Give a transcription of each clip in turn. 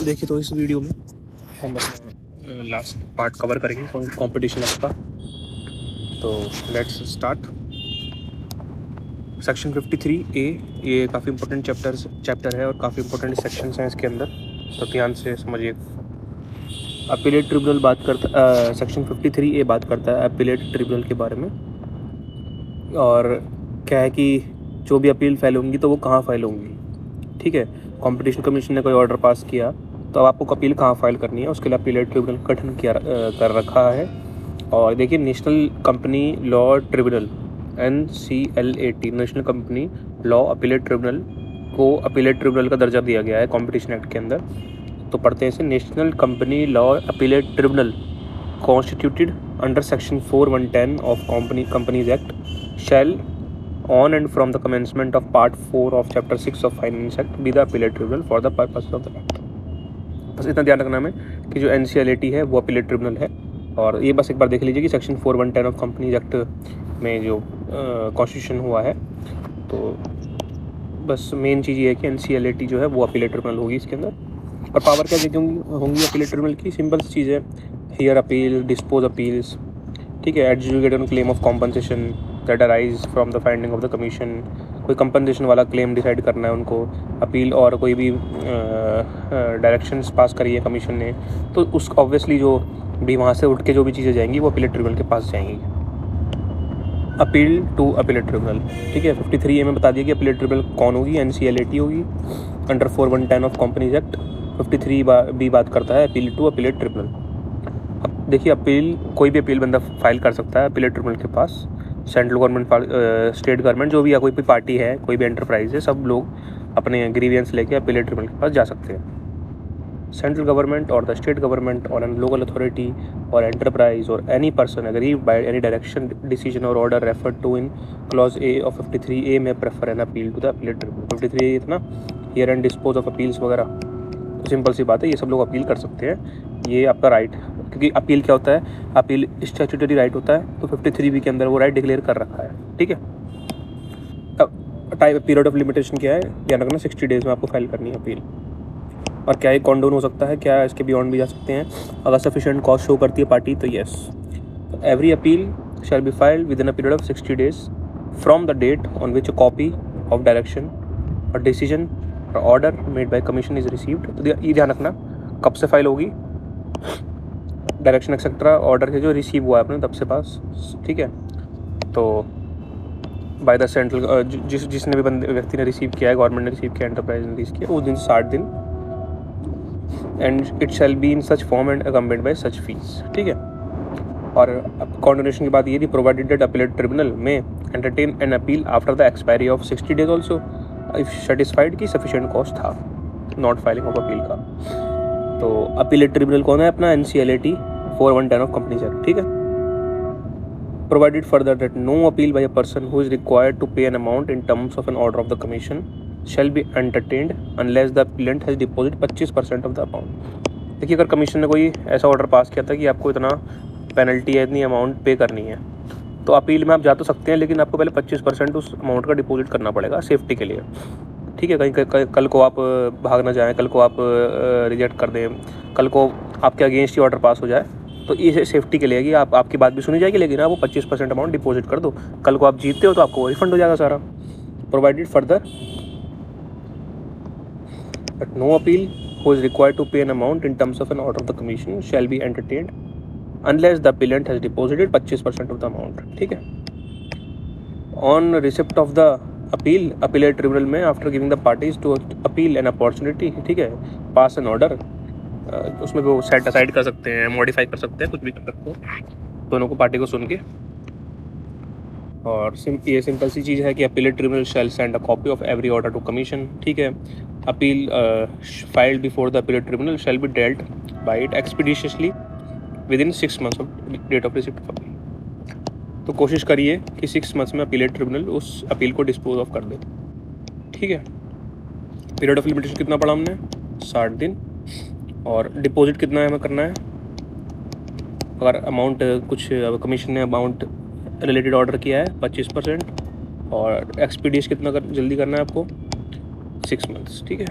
देखिए तो इस वीडियो में हम लास्ट पार्ट कवर करेंगे कंपटीशन एक्ट का। तो लेट्स स्टार्ट। सेक्शन 53A ये काफ़ी इंपॉर्टेंट चैप्टर है और काफ़ी इंपॉर्टेंट सेक्शंस हैं इसके अंदर, तो ध्यान से समझिए। अपीलेट ट्रिब्यूनल सेक्शन 53A बात करता है अपीलेट ट्रिब्यूनल के बारे में, और क्या है कि जो भी अपील फाइल होंगी तो वो कहाँ फाइल होंगी। ठीक है, कंपटीशन कमीशन ने कोई ऑर्डर पास किया तो अब आपको अपील कहाँ फाइल करनी है, उसके लिए अपीलेट ट्रिब्यूनल गठन कर रखा है। और देखिए, national company law tribunal NCLAT, national company law appellate tribunal को अपीलेट ट्रिब्यूनल का दर्जा दिया गया है कंपटीशन एक्ट के अंदर। तो पढ़ते हैं इसे। National company law appellate tribunal constituted under section 4(1)(10) of companies act shall on and from the commencement of part 4 of chapter 6 of finance act be the appellate tribunal for the purpose of the act। बस इतना ध्यान रखना है कि जो NCLAT है वो appellate tribunal है। और ये बस एक बार देख लीजिए कि सेक्शन 4(1)(10) ऑफ कंपनीज एक्ट में जो कॉन्स्टिट्यूशन हुआ है, तो बस मेन चीज़ ये है कि NCLAT जो है वो अपीलेट ट्रिब्यूनल होगी इसके अंदर। और पावर क्या होंगी अपीलेट ट्रिब्यूनल की? सिंपल सी चीज़ है, हियर अपील, डिस्पोज अपील्स, ठीक है, adjudicate on claim of compensation that arise from the finding of the commission. कोई कंपनसेशन वाला क्लेम डिसाइड करना है उनको, अपील और कोई भी डायरेक्शंस पास करी है कमीशन ने, तो उस ऑब्वियसली जो भी वहाँ से उठ के जो भी चीज़ें जाएंगी वो अपीलेट ट्रिब्यूनल के पास जाएंगी। अपील टू अपीलेट ट्रिब्यूनल, ठीक है। 53A में बता दिया कि अपीलेट ट्रिब्यूनल कौन होगी, NCLAT होगी under 4(1)(10) of companies act. 53B बात करता है अपील टू अपीलेट ट्रिब्यूनल। अब देखिए, अपील कोई भी अपील बंदा फाइल कर सकता है अपीलेट ट्रिब्यूनल के पास। सेंट्रल गवर्नमेंट, स्टेट गवर्नमेंट, जो भी या कोई भी पार्टी है, कोई भी एंटरप्राइज है, सब लोग अपने ग्रीवियंस लेके अपीलेट ट्रिब्यूनल के पास जा सकते हैं। Central government or the state government or an local authority or enterprise or any person aggrieved by any direction, decision और order referred to in clause A of 53A में prefer an appeal to the appellate tribunal. 53A इतना hear and dispose of appeals वगैरह, तो simple सी बात है, ये सब लोग अपील कर सकते हैं, ये आपका राइट है। क्योंकि अपील क्या होता है, अपील स्टैट्यूटरी राइट होता है, तो 53B के अंदर वो राइट डिक्लेयर कर रखा है। ठीक है, अब टाइप पीरियड ऑफ लिमिटेशन क्या है, ध्यान रखना, 60 डेज में आपको फाइल करनी है अपील। और क्या ये कॉन्डोन हो सकता है, क्या इसके बियॉन्ड भी जा सकते हैं अगर सफिशिएंट कॉस्ट शो करती है पार्टी, तो yes. Every appeal shall be filed within a period of 60 days from the date on which a copy of direction और डिसीजन और order made by commission is received. तो ये ध्यान रखना कब से फाइल होगी, डायरेक्शन एक्सेट्रा ऑर्डर के जो रिसीव हुआ है अपने तब से पास। ठीक है, तो बाय द सेंट्रल, जिसने भी व्यक्ति ने रिसीव किया है, गवर्नमेंट ने रिसीव किया, एंटरप्राइज ने रिसीव किया, उस दिन 60 दिन, and it shall be in such form and accompanied by such fees. ठीक है, और अब कॉन्टिन्यूशन की बात ये थी, provided that appellate tribunal may entertain an appeal after the expiry of 60 days also if satisfied कि सफिशिएंट कॉस्ट था नॉट फाइलिंग ऑफ अपील का। तो अपीलेट ट्रिब्यूनल कौन है अपना? NCLAT 4(1)(10) of companies act. ठीक है, provided further that no appeal bye a person who is required to pay an amount in terms of an order of the commission shall be entertained unless the appellant has deposit 25% of the amount. देखिए, अगर commission ने कोई ऐसा order pass किया था कि आपको इतना पेनल्टी है, इतनी अमाउंट पे करनी है, तो अपील में आप जा तो सकते हैं, लेकिन आपको पहले 25% उस अमाउंट का डिपॉजिट करना पड़ेगा सेफ्टी के लिए। ठीक है, कहीं कल को आप भाग ना जाएँ, कल को आप रिजेक्ट कर दें, कल को आपके अगेंस्ट ही ऑर्डर पास हो जाए, तो ये सेफ्टी के लिए कि आपकी बात भी सुनी जाएगी, लेकिन आप वो 25% अमाउंट डिपॉजिट कर दो, कल को आप जीतते हो तो आपको रिफंड हो जाएगा सारा। Provided further that no appeal who is required to pay an amount in terms of an order of the commission shall be entertained unless the appellant has deposited 25% of the amount. ठीक है, on receipt of the appeal appellate tribunal में after giving the parties to appeal an opportunity, ठीक है, पास an order, उसमें वो set aside कर सकते हैं, मॉडिफाई कर सकते हैं, कुछ भी कर सकते हैं दोनों को, पार्टी को सुन के। और ये सिंपल सी चीज़ है कि appellate tribunal shall send a copy of every order to commission. ठीक है, appeal filed before the appellate tribunal shall be dealt by it expeditiously within 6 months of date of receipt of appeal. तो कोशिश करिए कि 6 months में appellate tribunal उस appeal को dispose of कर दे। ठीक है, पीरियड ऑफ लिमिटेशन कितना पढ़ा हमने? 60 दिन। और डिपॉजिट कितना है हमें करना है, अगर अमाउंट कुछ कमीशन ने अमाउंट रिलेटेड ऑर्डर किया है 25%, और एक्सपीडियस कितना जल्दी करना है आपको? 6 months। ठीक है,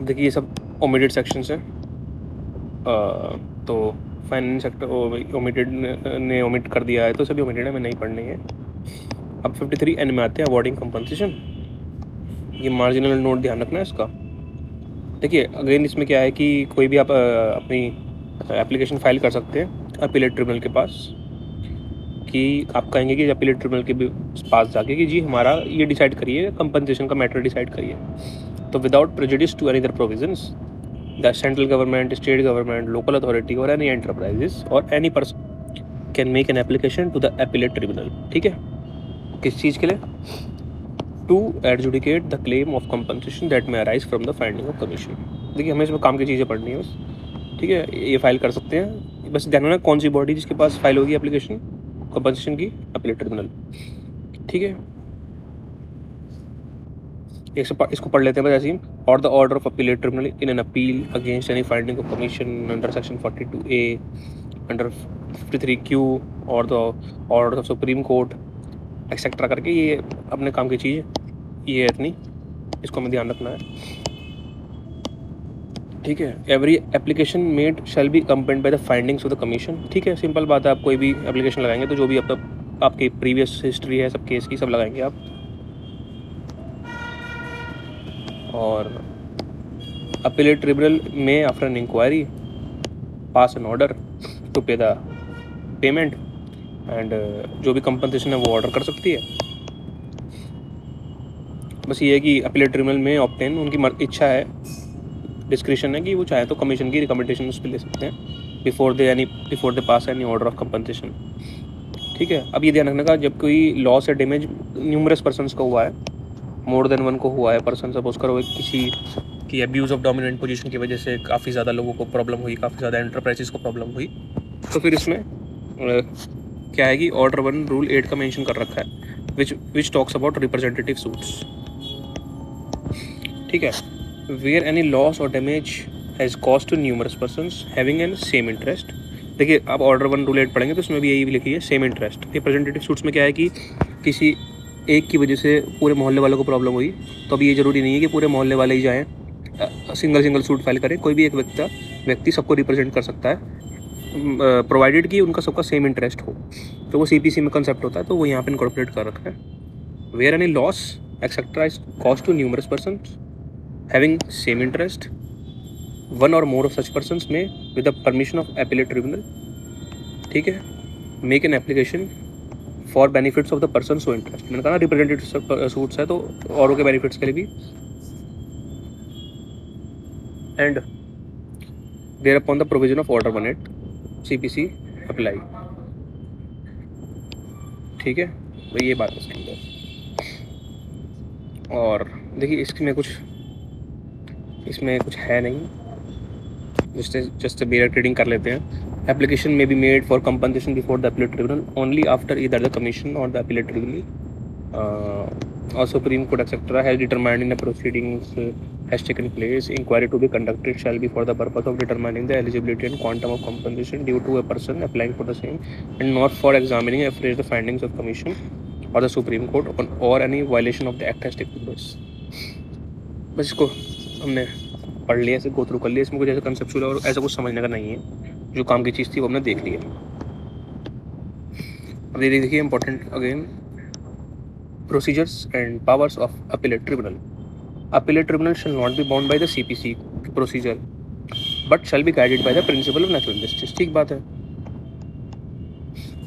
देखिए ये सब ओमिटेड सेक्शन है। तो फाइनेंस सेक्टर ओमिटेड ने ओमिट कर दिया है, तो सभी ओमिटेड है, मैं नहीं पढ़नी है। अब 53N में आते हैं अवॉर्डिंग कंपनसेशन। ये मार्जिनल नोट ध्यान रखना है इसका। देखिए अगेन इसमें क्या है कि कोई भी आप अपनी एप्लीकेशन फाइल कर सकते हैं अपीलेट ट्रिब्यूनल के पास, कि आप कहेंगे कि अपीलेट ट्रिब्यूनल के पास जाके कि जी हमारा ये डिसाइड करिए, कंपनसेशन का मैटर डिसाइड करिए। तो without prejudice to any other provisions the central government, state government, local authority और any enterprises or any person can make an application to the appellate tribunal. ठीक है, किस चीज़ के लिए? To adjudicate the claim of compensation that may arise from the finding of commission. देखिए हमें इसमें काम की चीज़ें पढ़नी है बस। ठीक है, ये फाइल कर सकते हैं, बस ध्यान रखना कौन सी बॉडी जिसके पास फाइल होगी एप्लीकेशन कंपनसेशन की, अपीलेट ट्रिब्यूनल। ठीक है, इसको पढ़ लेते हैं बस ऐसे ही। और the order of appellate tribunal in an appeal against any finding of commission under section 42A under 53Q और the order of supreme court etcetera करके, ये अपने काम की चीज़ ये है इतनी, इसको हमें ध्यान रखना है। ठीक है, every application made shall be accompanied by the findings of the commission. ठीक है, सिंपल बात है, आप कोई भी एप्लीकेशन लगाएंगे तो जो भी आपकी प्रीवियस हिस्ट्री है सब केस की सब लगाएंगे आप। और अपीलेट ट्रिब्यूनल में after an inquiry pass an order to pay the payment and जो भी कंपनसेशन है वो ऑर्डर कर सकती है। बस ये है कि अपीलेट ट्रिब्यूनल में ऑब्टेन उनकी इच्छा है, डिस्क्रिप्शन है कि वो चाहे तो कमीशन की रिकमेंडेशन उस पर ले सकते हैं before they pass any order of compensation. ठीक है, अब ये ध्यान रखने का, जब कोई लॉस या डैमेज न्यूमरस पर्सनस को हुआ है, मोर देन वन को हुआ है पर्सन, सपोज करो किसी की एब्यूज़ ऑफ डोमिनेंट पोजीशन की वजह से काफ़ी ज़्यादा लोगों को प्रॉब्लम हुई, काफ़ी ज़्यादा एंटरप्राइजेस को प्रॉब्लम हुई, तो फिर इसमें क्या है कि ऑर्डर 1 रूल 8 का मेंशन कर रखा है which talks about representative suits. ठीक है, वेयर एनी लॉस और damage has cost to numerous persons having an same interest. देखिए आप ऑर्डर 1 रूल 8 पढ़ेंगे तो उसमें भी यही लिखी है, सेम इंटरेस्ट। रिप्रेजेंटेटिव सूट्स में क्या है कि किसी एक की वजह से पूरे मोहल्ले वालों को प्रॉब्लम हुई, तो अब ये ज़रूरी नहीं है कि पूरे मोहल्ले वाले ही जाएँ सिंगल सूट फाइल करें, कोई भी एक व्यक्ति सबको रिप्रेजेंट कर सकता है, प्रोवाइडेड कि उनका सबका सेम इंटरेस्ट हो। तो वो CPC में कंसेप्ट होता है, तो वो यहाँ पे इनकॉर्पोरेट कर रखा है। Where any loss etcetera is cost to numerous person having same interest, one और मोर ऑफ सच पर्सन्स में with the permission of appellate tribunal. ठीक है, make an application for benefits of the person so interest. मैंने कहा ना representative suits है तो औरों के बेनिफिट्स के लिए भी। And thereupon the provision of order 1 CPC apply. ठीक है, तो ये बात इसके अंदर। और देखिए इसमें कुछ है नहीं, जस्ट बेयर ट्रेडिंग कर लेते हैं। Application may be made for compensation before the appellate tribunal only after either the commission or the appellate tribunal or Supreme Court etc. has determined in the proceedings has taken place. Inquiry to be conducted shall be for the purpose of determining the eligibility and quantum of compensation due to a person applying for the same, and not for examining afresh the findings of Commission or the Supreme Court or any violation of the act has taken place. बस इसको हमने पढ़ लिया, ऐसे go through कर लिया, इसमें कुछ ऐसा कंसेप्चुअल और ऐसा कुछ समझने का नहीं है, जो काम की चीज़ थी वो हमने देख लिया। अब ये देखिए important again, procedures and powers of appellate tribunal. Appellate tribunal shall not be bound by the CPC procedure but shall be guided by the principle of natural justice. ठीक बात है,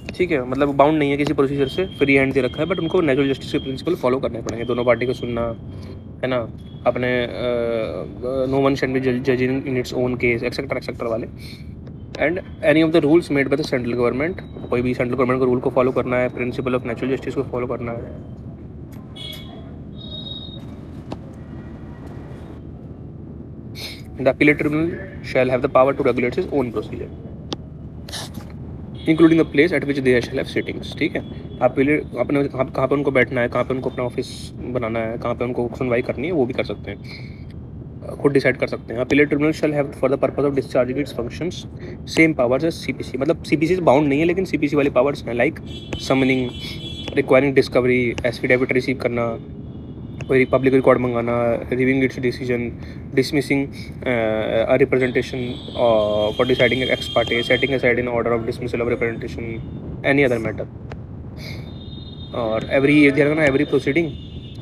ठीक है, मतलब बाउंड नहीं है किसी प्रोसीजर से, फ्री हैंड दे रखा है, बट उनको नेचुरल जस्टिस के प्रिंसिपल फॉलो करने पड़ेंगे, दोनों पार्टी को सुनना है ना, अपने no one shall be judging in its own case etcetera वाले, and any of the rules made by the central government, कोई भी सेंट्रल गवर्नमेंट को रूल को फॉलो करना है, प्रिंसिपल ऑफ नेचुरल जस्टिस को फॉलो करना है। The appellate tribunal shall have the power to regulate its own procedure, including the place at which they shall have sittings. ठीक है, अपीलेट अपने कहाँ पे उनको बैठना है, कहाँ पे उनको अपना ऑफिस बनाना है, कहाँ पे उनको सुनवाई करनी है, वो भी कर सकते हैं, खुद डिसाइड कर सकते हैं। Appellate tribunal shall have for the purpose of discharging its functions same powers as CPC। मतलब CPC से बाउंड नहीं है, लेकिन CPC वाली पावर्स हैं, like summoning, requiring discovery, affidavit receive करना, कोई पब्लिक रिकॉर्ड मंगाना, reviewing its decision, dismissing a representation for deciding ex parte, setting aside in order of dismissal of representation, any other matter. और every proceeding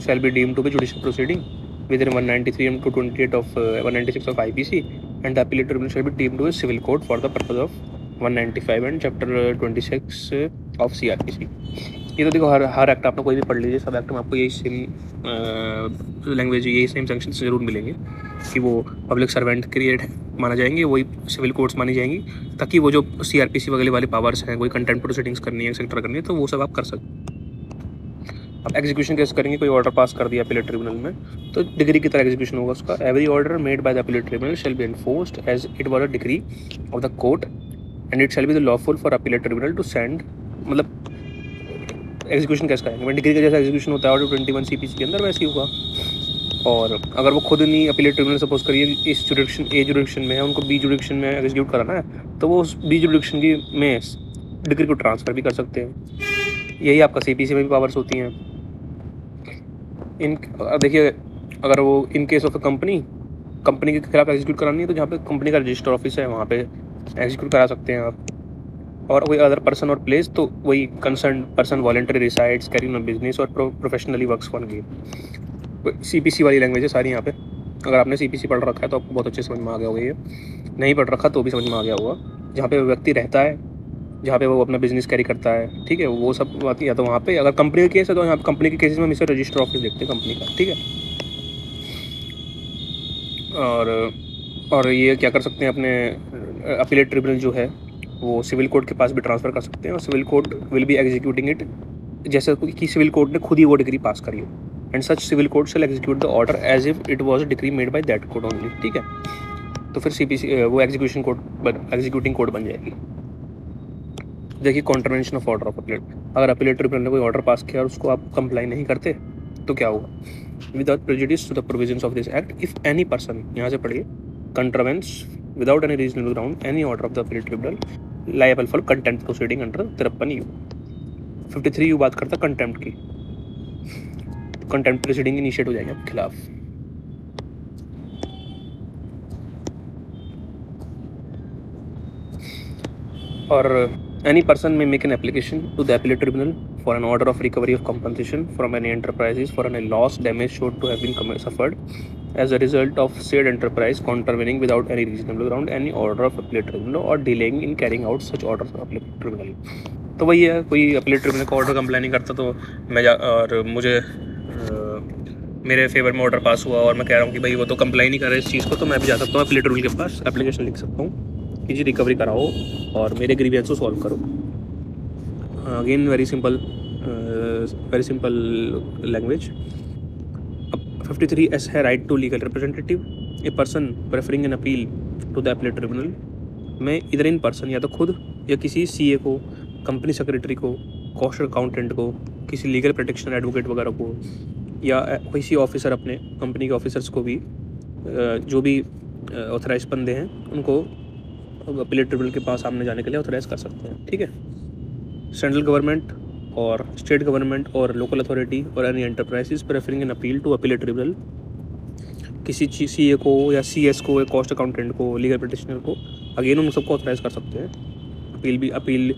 shall be deemed to be judicial proceeding within 193 to 28 of 196 of IPC, and the appellate tribunal shall be deemed to be civil court for the purpose of 195 and chapter 26 of CRPC। ये तो देखो हर act आपने कोई भी पढ़ लीजिए, सब act में आपको यही सेम लैंग्वेज, यही सेम सेंक्शंस जरूर मिलेंगे कि वो पब्लिक सर्वेंट क्रिएट माना जाएंगे, वही सिविल कोर्ट्स मानी जाएंगी, ताकि वो जो CRPC वगैरह वाले पावर्स हैं, कोई कंटेम्प्ट प्रोसीडिंग्स करनी है, एक्सेट्रा करनी है, तो वो सब आप कर सकते। अब एग्जीक्यूशन कैसे करेंगे? कोई ऑर्डर पास कर दिया अपीलेट ट्रिब्यूनल में, तो डिग्री की तरह एग्जीक्यूशन होगा उसका। Every order made by the appellate tribunal shall be enforced as it was a decree of the court and it shall be the lawful for appellate tribunal to send. मतलब execution कैसे करेंगे? Degree का जैसा execution होता है order 21 CPC के अंदर, वैसे ही होगा। और अगर वो खुद नहीं अपीलेट ट्रिब्यूनल सपोज करिए इस जुडिक्शन ए जुडिक्शन में है, उनको बी जुडिक्शन में एग्जीक्यूट कराना है, तो वो उस बी जुडिक्शन की में डिग्री को ट्रांसफ़र भी कर सकते हैं। यही आपका CPC में भी पावर्स होती हैं। देखिए, अगर वो in case of a company के खिलाफ एग्जीक्यूट करानी है, तो जहाँ पे कंपनी का रजिस्टर ऑफिस है वहाँ पे एग्जीक्यूट करा सकते हैं आप। और कोई अदर पर्सन और प्लेस, तो वही concern person voluntary resides, carrying business और professionally works for gain. CPC वाली लैंग्वेज है सारी यहाँ पे। अगर आपने CPC पढ़ रखा है तो आपको बहुत अच्छे समझ में आ गया होगा, ये नहीं पढ़ रखा तो भी समझ में आ गया होगा। जहाँ पे व्यक्ति रहता है, जहाँ पे वो अपना बिजनेस कैरी करता है, ठीक है, वो सब बात। या तो वहाँ पे अगर कंपनी का केस है तो यहाँ कंपनी के केसेस में हमेशा रजिस्टर ऑफिस देखते हैं कंपनी का, ठीक है। और ये क्या कर सकते हैं, अपने अपीलेट ट्रिब्यूनल जो है वो सिविल कोर्ट के पास भी ट्रांसफ़र कर सकते हैं, और civil court will be executing it जैसे कि सिविल कोर्ट ने खुद ही वो डिग्री पास करी हो, and such civil court shall execute the order as if it was a decree made by that court only, ठीक है। तो फिर CPC वो एग्जीक्यूटिंग कोर्ट बन जाएगी। देखिए, contravention of order of appellate, अगर अपीलेट ट्रिब्यूनल ने कोई ऑर्डर पास किया और उसको आप कंप्लाई नहीं करते तो क्या होगा? Without prejudice to the provisions of this act if any person, यहाँ से पढ़िए, contravenes without any reasonable ground any order of the appellate tribunal liable for contempt proceeding under 53U। 53U बात करता कंटेम्प्ट की, कंटेम्प्ट प्रोसीडिंग इनिशिएट हो जाएंगे आपके खिलाफ। और any person may make an application to the appellate tribunal for an order of recovery of compensation from any enterprises for any loss damage showed to have been suffered as a result of said enterprise contravening without any reasonable ground any order of appellate tribunal or delaying in carrying out such orders of appellate tribunal। तो वही है, कोई appellate tribunal का order complain नहीं करता तो और मुझे मेरे फेवर में ऑर्डर पास हुआ और मैं कह रहा हूँ कि भाई वो तो कंप्लेन नहीं कर रहे इस चीज़ को, तो मैं भी जा सकता हूँ appellate tribunal के पास, एप्लीकेशन लिख सकता हूँ कि जी रिकवरी कराओ और मेरे ग्रीवियंस को सॉल्व करो। Again very simple language. अब 53S है right to legal representative. A person preferring an appeal to the appellate tribunal में इधर इन पर्सन या तो खुद या किसी CA को, कंपनी सेक्रेटरी को, कॉस्ट अकाउंटेंट को, किसी लीगल प्रोटेक्शन एडवोकेट वगैरह को, या किसी ऑफिसर अपने कंपनी के ऑफिसर्स को भी, जो भी ऑथराइज बंदे हैं उनको अपीलेट ट्रिब्यूनल के पास सामने जाने के लिए ऑथराइज कर सकते हैं, ठीक है। सेंट्रल गवर्नमेंट और स्टेट गवर्नमेंट और लोकल अथॉरिटी और any enterprises preferring an appeal to appellate tribunal, किसी CA को या CS को या कॉस्ट अकाउंटेंट को, लीगल प्रैक्टिशनर को, अगेन उन सबको ऑथराइज कर सकते हैं। अपील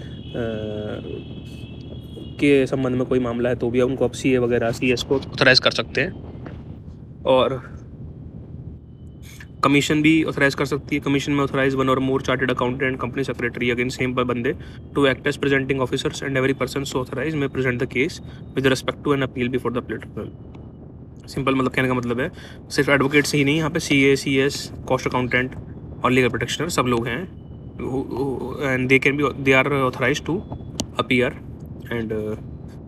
के संबंध में कोई मामला है तो भी उनको आप CA वगैरह CS को ऑथराइज कर सकते हैं। और कमीशन भी ऑथराइज कर सकती है। कमीशन में ऑथराइज वन और more chartered accountant, company secretary, again same पर बंदे, to act as presenting officers and every person so authorised may present the case with respect to an appeal before the appellate tribunal. Simple मतलब कहने का मतलब है सिर्फ advocates ही नहीं, यहाँ पे CA, CS, कॉस्ट अकाउंटेंट और लीगल प्रोटेक्शनर सब लोग हैं, and they are authorise to appear and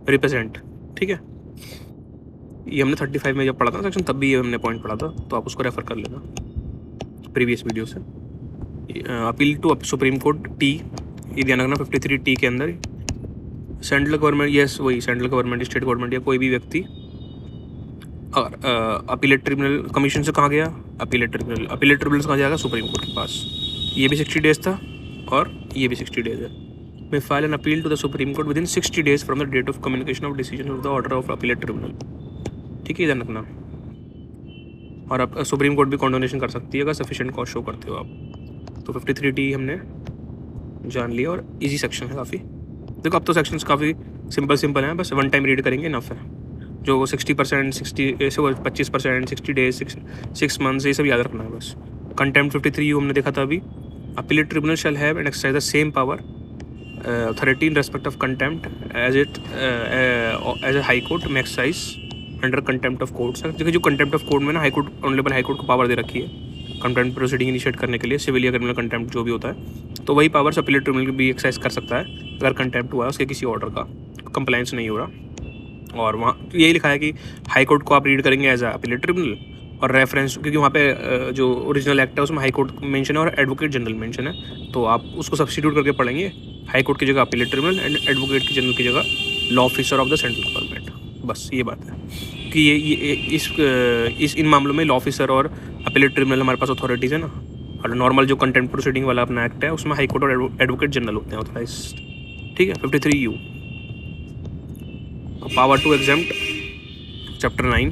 represent, ठीक है। ये हमने 35 में जब पढ़ा था सेक्शन, तब भी ये हमने पॉइंट पढ़ा था, तो आप उसको रेफर कर लेना प्रीवियस वीडियो से। Appeal to supreme court T, ये ध्यान रखना 53T के अंदर सेंट्रल गवर्नमेंट, यस वही सेंट्रल गवर्नमेंट, स्टेट गवर्नमेंट या कोई भी व्यक्ति अपीलेट ट्रिब्यूनल कमीशन से कहाँ गया, अपीलेट ट्रिब्यूनल से कहाँ जाएगा, सुप्रीम कोर्ट के पास। ये भी 60 डेज था और ये भी 60 डेज है। may file an appeal to the Supreme Court within 60 days from the date of communication of decision of the order of appellate tribunal। ठीक है, ध्यान रखना। और अब सुप्रीम कोर्ट भी कॉन्डोनेशन कर सकती है अगर सफिशिएंट कॉस्ट शो करते हो आप। तो 53D हमने जान लिया और इजी सेक्शन है काफ़ी। देखो अब तो सेक्शंस काफ़ी सिंपल हैं, बस वन टाइम रीड करेंगे इनफ है। जो 60%, 25%, 60 डेज, 6 मंथ्स, ये सब याद रखना है बस। कंटेम्प्ट 53U हमने देखा था अभी। Appellate tribunal shall have and exercise the same power authority in respect of contempt as a high court may exercise under contempt of court. देखिए जो कंटेम्प्ट ऑफ कोर्ट में ना high court, honourable high court को power दे रखी है contempt proceeding initiate करने के लिए, सिविल या क्रिमिनल कंटेम्प्ट जो भी होता है। तो वही पावर्स अपीलेट ट्रिब्यूनल भी एक्सरसाइज कर सकता है अगर कंटेम्प्ट हुआ है उसके किसी ऑर्डर का, कंप्लायंस नहीं हो रहा। और वहाँ यही लिखा है कि हाई कोर्ट को आप रीड करेंगे एज अ अपीलेट ट्रिब्यूनल, और रेफरेंस क्योंकि वहाँ पे जो ओरिजिनल एक्ट है उसमें हाई कोर्ट मेंशन है और एडवोकेट जनरल मेंशन है, तो आप उसको सब्स्टिट्यूट करके पढ़ेंगे हाई कोर्ट की जगह अपीलेट ट्रिब्यूनल एंड एडवोकेट की जनरल की जगह law officer of the central government. बस ये बात है कि ये इन मामलों में लॉ ऑफिसर और अपीलेट ट्रिब्यूनल हमारे पास अथॉरिटीज़ है ना। और नॉर्मल जो कंटेम्प्ट प्रोसीडिंग वाला अपना एक्ट है उसमें हाई कोर्ट और एडवोकेट जनरल होते हैं ऑथराइज्ड। ठीक है। 53U power to exempt chapter 9